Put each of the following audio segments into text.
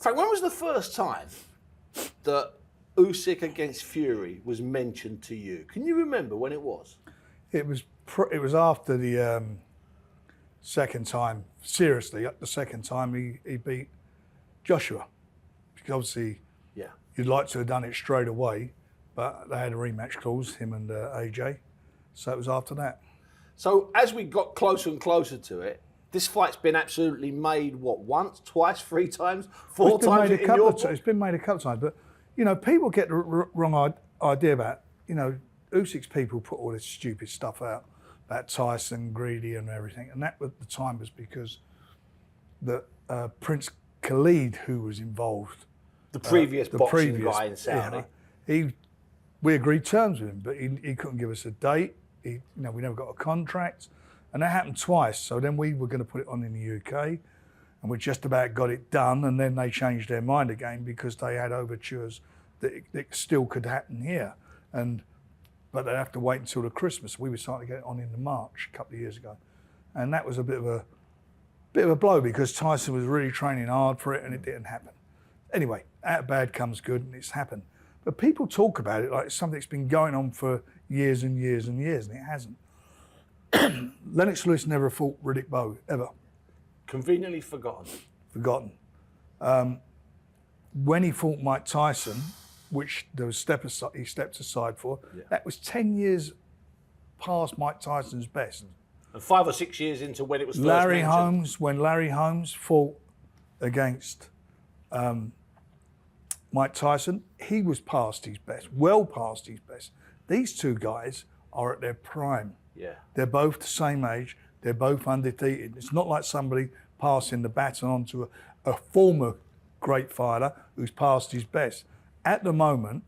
Frank, when was the first time that Usyk against Fury was mentioned to you? Can you remember when it was? It was after the second time. Seriously, the second time he beat Joshua, because obviously you'd like to have done it straight away, but they had a rematch clause, him and AJ, so it was after that. So as we got closer and closer to it, this fight's been absolutely made, what, once, twice, 3 times, 4 times in your book? It's been made a couple of times, but, you know, people get the wrong idea about, you know, Usyk's people put all this stupid stuff out about Tyson, greedy and everything, and that at the time was because the Prince Khalid, who was involved, the previous boxing guy in Saudi. We agreed terms with him, but he couldn't give us a date. We never got a contract, and that happened twice. So then we were going to put it on in the UK, and we just about got it done, and then they changed their mind again because they had overtures that it still could happen here, but they'd have to wait until the Christmas. We were starting to get it on in March a couple of years ago, and that was a bit of a blow because Tyson was really training hard for it, and it didn't happen. Anyway, out of bad comes good, and it's happened. But people talk about it like it's something that's been going on for years and years and years, and it hasn't. Lennox Lewis never fought Riddick Bowe, ever. Conveniently forgotten. Forgotten. When he fought Mike Tyson, which there was he stepped aside for, that was 10 years past Mike Tyson's best. And 5 or 6 years into when it was first mentioned. When Larry Holmes fought against Mike Tyson, he was past his best, well past his best. These two guys are at their prime. Yeah. They're both the same age. They're both undefeated. It's not like somebody passing the baton on to a former great fighter who's past his best. At the moment,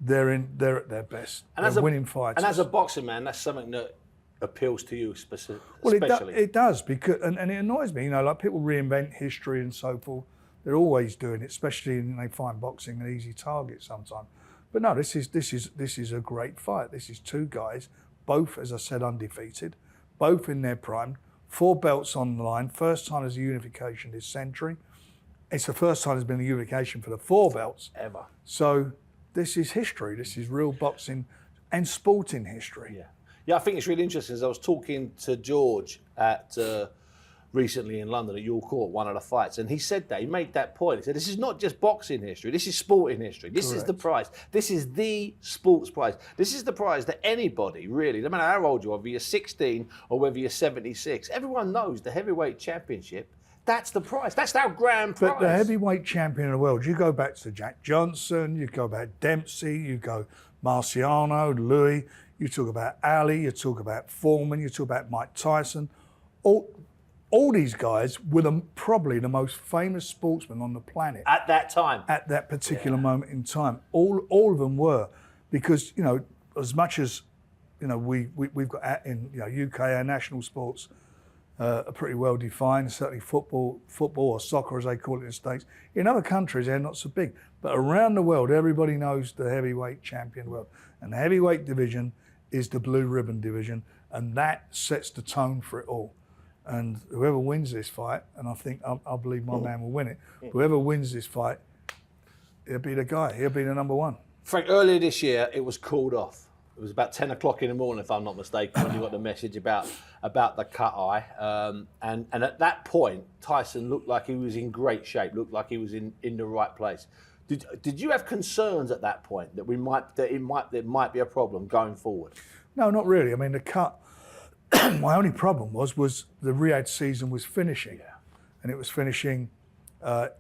they're at their best. And they're winning fights. And as a boxing man, that's something that appeals to you especially. Well, it does, because and it annoys me. You know, like people reinvent history and so forth. They're always doing it, especially when they find boxing an easy target sometimes. But no, this is a great fight. This is two guys, both, as I said, undefeated, both in their prime, 4 belts on the line. First time there's a unification this century. It's the first time there's been a unification for the 4 belts ever. So this is history. This is real boxing and sporting history. Yeah, I think it's really interesting. As I was talking to George at recently in London at York Court, one of the fights, and he said that, he made that point. He said, this is not just boxing history, this is sporting history. This is the prize. This is the sports prize. This is the prize that anybody, really, no matter how old you are, whether you're 16 or whether you're 76, everyone knows the heavyweight championship. That's the prize. That's our grand prize. But the heavyweight champion of the world, you go back to Jack Johnson, you go back Dempsey, you go Marciano, Louis, you talk about Ali, you talk about Foreman, you talk about Mike Tyson. All these guys were probably the most famous sportsmen on the planet. At that time. At that particular moment in time. All of them were. Because, you know, as much as, you know, we've got in UK, our national sports are pretty well defined, certainly football or soccer as they call it in the States. In other countries, they're not so big. But around the world, everybody knows the heavyweight champion world. And the heavyweight division is the blue ribbon division, and that sets the tone for it all. And whoever wins this fight, and I believe my man will win it, whoever wins this fight, he'll be the guy, he'll be the number one. Frank, earlier this year, it was called off. It was about 10 o'clock in the morning, if I'm not mistaken, when you got the message about the cut eye. And at that point, Tyson looked like he was in great shape, looked like he was in the right place. Did you have concerns at that point that it might be a problem going forward? No, not really. I mean, the cut, my only problem was the Riyadh season was finishing. Yeah. And it was finishing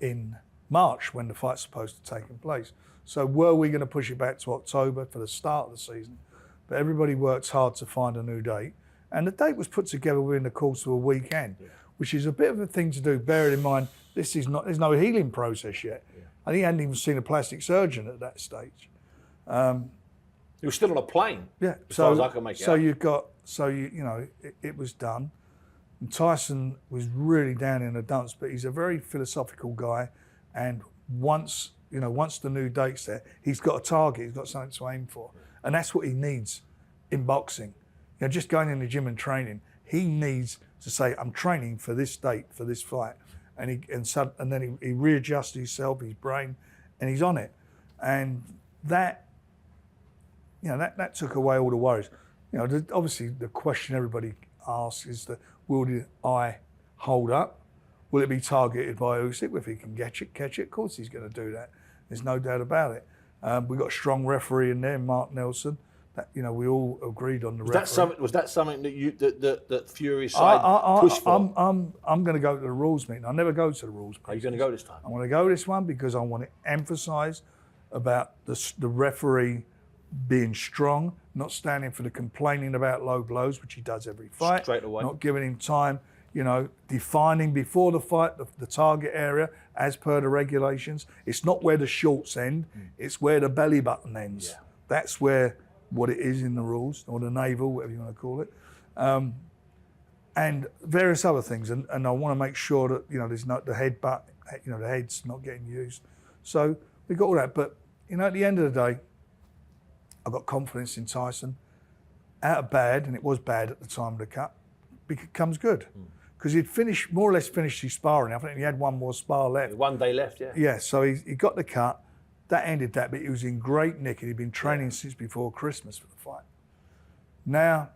in March when the fight's supposed to take place. So were we going to push it back to October for the start of the season? But everybody works hard to find a new date. And the date was put together within the course of a weekend, which is a bit of a thing to do, bearing in mind there's no healing process yet. Yeah. I think he hadn't even seen a plastic surgeon at that stage. He was still on a plane. Yeah, as far as I can make it out. It was done. And Tyson was really down in the dumps, but he's a very philosophical guy. And once the new date's there, he's got a target, he's got something to aim for. And that's what he needs in boxing. You know, just going in the gym and training, he needs to say, I'm training for this date, for this fight. and then he readjusts himself, his brain, and he's on it. And that took away all the worries. Obviously the question everybody asks is will the eye hold up? Will it be targeted by Usyk? If he can catch it, of course he's going to do that. There's no doubt about it. We've got a strong referee in there, Mark Nelson. That, we all agreed on the referee. Was that something that Fury's side pushed for? I'm going to go to the rules meeting. I never go to the rules meeting. Are you going to go this time? I want to go this one because I want to emphasise about the referee being strong, not standing for the complaining about low blows, which he does every fight. Straight away. Not giving him time, defining before the fight the target area as per the regulations. It's not where the shorts end, it's where the belly button ends. Yeah. That's what it is in the rules, or the navel, whatever you want to call it. And various other things. And I want to make sure that, there's not the head's not getting used. So we got all that. But, at the end of the day, I've got confidence in Tyson. Out of bad, and it was bad at the time of the cut, becomes good. Because he'd more or less finished his sparring. I think he had one more spar left. 1 day left, yeah. Yeah, so he got the cut. That ended that, but he was in great nick, and he'd been training since before Christmas for the fight. Now,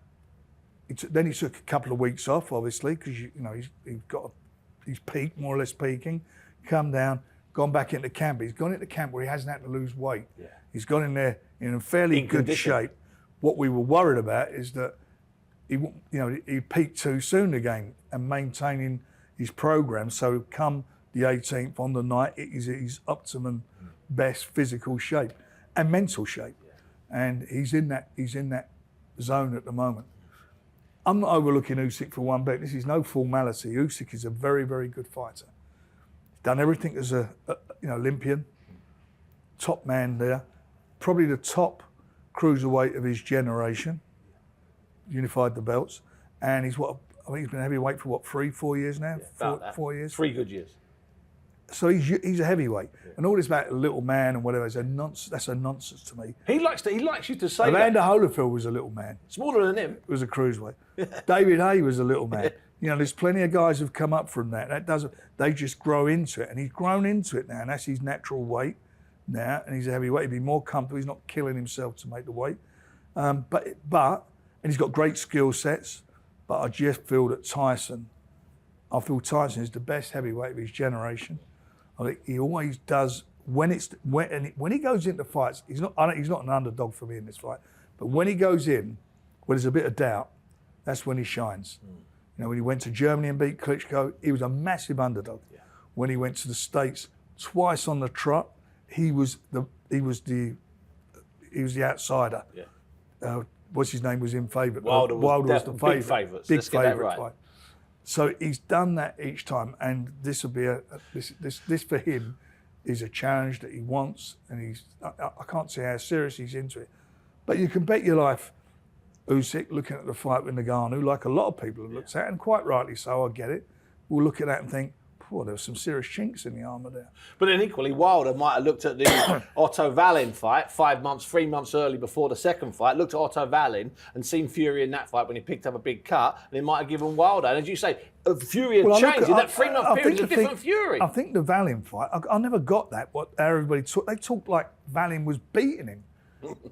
then he took a couple of weeks off, obviously, because he's peaked, more or less peaking, come down, gone back into camp. He's gone into camp where he hasn't had to lose weight. Yeah. He's gone in there in a fairly good shape. What we were worried about is that he peaked too soon again, and maintaining his program. So come the 18th on the night, it is his optimum best physical shape and mental shape, and he's in that zone at the moment. I'm not overlooking Usyk for one bit. This is no formality. Usyk is a very, very good fighter. He's done everything as a Olympian, top man there, probably the top cruiserweight of his generation. Unified the belts, and he's he's been heavyweight for 3-4 years now. Yeah, 4 years. 3 good years. So he's a heavyweight, and all this about a little man and whatever is that's a nonsense to me. He likes you to say Evander Holyfield was a little man, smaller than him. Was a cruiserweight. David Haye was a little man. There's plenty of guys who've come up from that. They just grow into it, and he's grown into it now, and that's his natural weight now, and he's a heavyweight. He'd be more comfortable. He's not killing himself to make the weight, but and he's got great skill sets. But I just feel that Tyson is the best heavyweight of his generation. I think he always does when he goes into fights. He's not an underdog for me in this fight, but when he goes in, where there's a bit of doubt, that's when he shines. When he went to Germany and beat Klitschko, he was a massive underdog. Yeah. When he went to the States twice on the trot, he was the outsider. Yeah. What's his name was in favourite. Wilder was the favourite. Big favourites. Let's get that right. Fight. So he's done that each time, and this will be this for him is a challenge that he wants, and I can't see how serious he's into it. But you can bet your life, Usyk, looking at the fight with Ngannou, like a lot of people have looked at, and quite rightly so, I get it, will look at that and think, there were some serious chinks in the armour there. But then equally, Wilder might have looked at the Otto Wallin fight 3 months early before the second fight, looked at Otto Wallin and seen Fury in that fight when he picked up a big cut, and he might have given Wilder. And as you say, Fury had changed in that 3 month period. It's a different Fury. I think the Wallin fight, I never got that. What everybody talked, they talked like Wallin was beating him.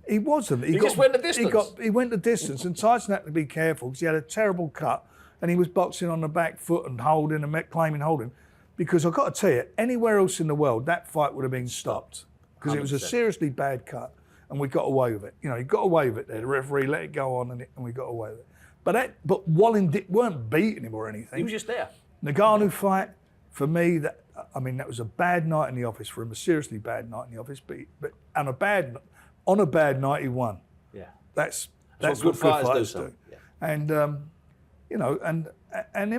He wasn't. He just went the distance. He went the distance, and Tyson had to be careful because he had a terrible cut, and he was boxing on the back foot and holding and claiming holding. Because I've got to tell you, anywhere else in the world, that fight would have been stopped. Because it was a seriously bad cut, and we got away with it. He got away with it there. The referee let it go on, and we got away with it. But Wallin weren't beating him or anything. He was just there. Ngannou fight, for me, that was a bad night in the office for him, a seriously bad night in the office. But on a bad night, he won. Yeah. That's what good fighters do. Yeah. And and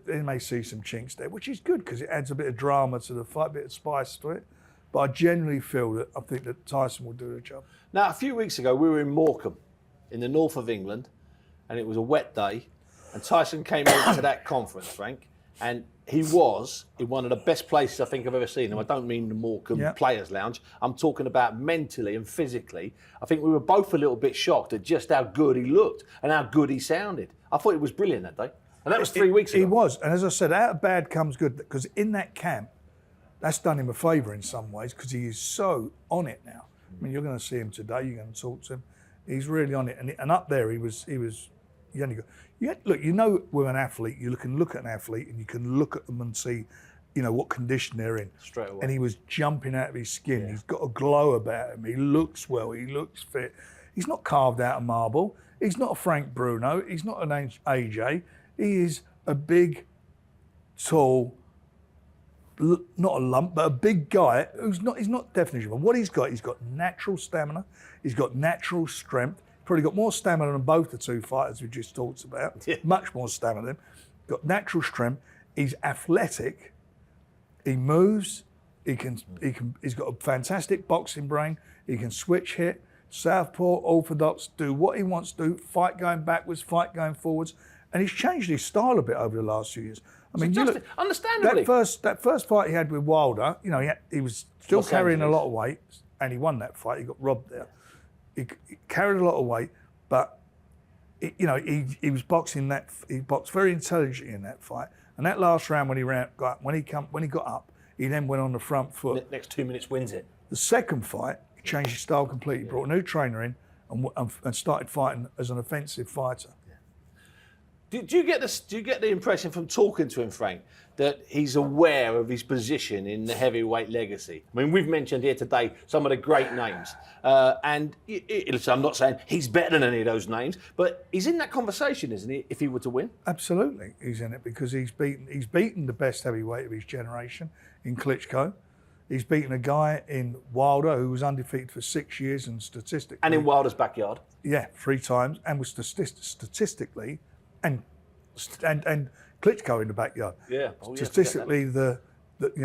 they may see some chinks there, which is good because it adds a bit of drama to the fight, a bit of spice to it. But I generally I think that Tyson will do the job. Now, a few weeks ago, we were in Morecambe, in the north of England, and it was a wet day, and Tyson came into that conference, Frank, and he was in one of the best places I think I've ever seen him. I don't mean the Morecambe Players' Lounge. I'm talking about mentally and physically. I think we were both a little bit shocked at just how good he looked and how good he sounded. I thought it was brilliant that day. And that was 3 weeks ago. He was. And as I said, out of bad comes good, because in that camp, that's done him a favour in some ways, because he is so on it now. I mean, you're going to see him today. You're going to talk to him. He's really on it. And up there, he was. You only got. Look, with an athlete, you can look at an athlete and you can look at them and see, what condition they're in. Straight away. And he was jumping out of his skin. Yeah. He's got a glow about him. He looks well. He looks fit. He's not carved out of marble. He's not a Frank Bruno. He's not an AJ. He is a big, tall, not a lump, but a big guy he's not definition. But what he's got natural stamina. He's got natural strength. Probably got more stamina than both the two fighters we just talked about. Yeah. Much more stamina than him. Got natural strength. He's athletic. He moves. He's got a fantastic boxing brain. He can switch hit, southpaw, orthodox, do what he wants to do, fight going backwards, fight going forwards. And he's changed his style a bit over the last few years. I mean, understandably. That first fight he had with Wilder, he was still carrying a lot of weight, and he won that fight. He got robbed there. He carried a lot of weight, but he was boxing he boxed very intelligently in that fight. And that last round when he got up, he then went on the front foot. The next 2 minutes wins it. The second fight, he changed his style completely. Brought a new trainer in and started fighting as an offensive fighter. Do you get the impression from talking to him, Frank, that he's aware of his position in the heavyweight legacy? I mean, we've mentioned here today some of the great names, and I'm not saying he's better than any of those names, but he's in that conversation, isn't he? If he were to win, absolutely, he's in it, because he's beaten the best heavyweight of his generation in Klitschko. He's beaten a guy in Wilder who was undefeated for 6 years and statistically, and in Wilder's backyard, 3 times, and was statistically. And Klitschko in the backyard. Yeah. Statistically, the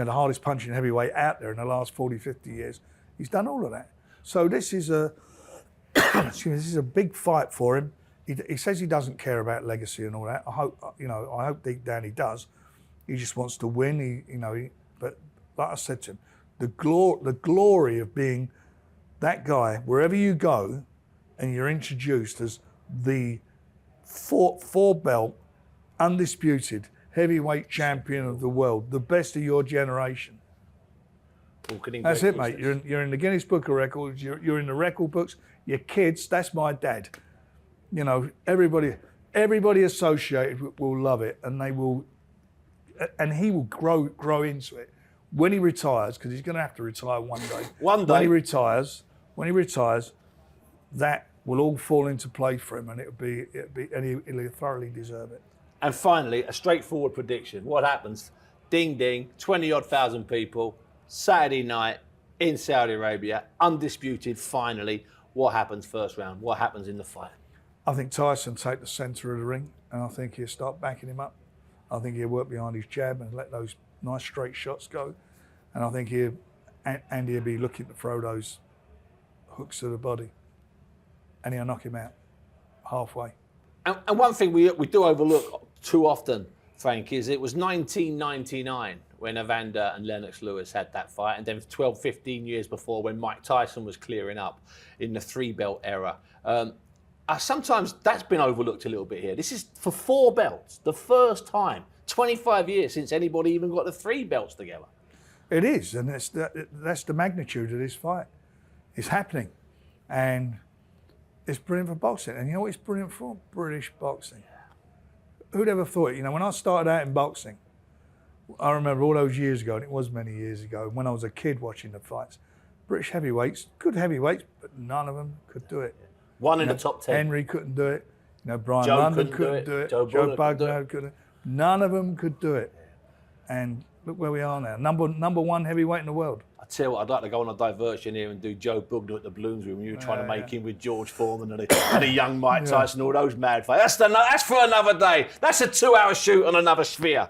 hardest punching heavyweight out there in the last 40, 50 years. He's done all of that. So this is a big fight for him. He says he doesn't care about legacy and all that. I hope deep down he does. He just wants to win. But like I said to him, the glory of being that guy, wherever you go, and you're introduced as the four belt, undisputed heavyweight champion of the world, the best of your generation. That's it, mate. You're in the Guinness Book of Records. You're in the record books. Your kids. That's my dad. Everybody associated will love it, and they will, and he will grow into it when he retires, because he's going to have to retire one day. One day. When he retires, that will all fall into place for him, and he'll thoroughly deserve it. And finally, a straightforward prediction. What happens? Ding, ding, 20-odd thousand people, Saturday night in Saudi Arabia, undisputed, finally. What happens first round? What happens in the fight? I think Tyson take the centre of the ring, and I think he'll start backing him up. I think he'll work behind his jab and let those nice straight shots go. And I think he'll be looking to throw those hooks to the body. And he'll knock him out halfway. And one thing we do overlook too often, Frank, is it was 1999 when Evander and Lennox Lewis had that fight, and then 12, 15 years before when Mike Tyson was clearing up in the 3-belt era. Sometimes that's been overlooked a little bit here. This is for 4 belts, the first time, 25 years since anybody even got the 3 belts together. It is, and that's the magnitude of this fight. It's happening. And it's brilliant for boxing. And you know what it's brilliant for? British boxing. Who'd ever thought it? When I started out in boxing, I remember all those years ago, and it was many years ago, when I was a kid watching the fights, British heavyweights, good heavyweights, but none of them could do it. One in the top 10. Henry couldn't do it. Brian London couldn't do it. Joe Bugner couldn't. None of them could do it. And look where we are now. Number 1 heavyweight in the world. I tell you what, I'd like to go on a diversion here and do Joe Bugner at the Bloomsbury when you were trying to make him with George Foreman and a young Mike Tyson, all those mad fights. That's for another day. That's a 2-hour shoot on another sphere.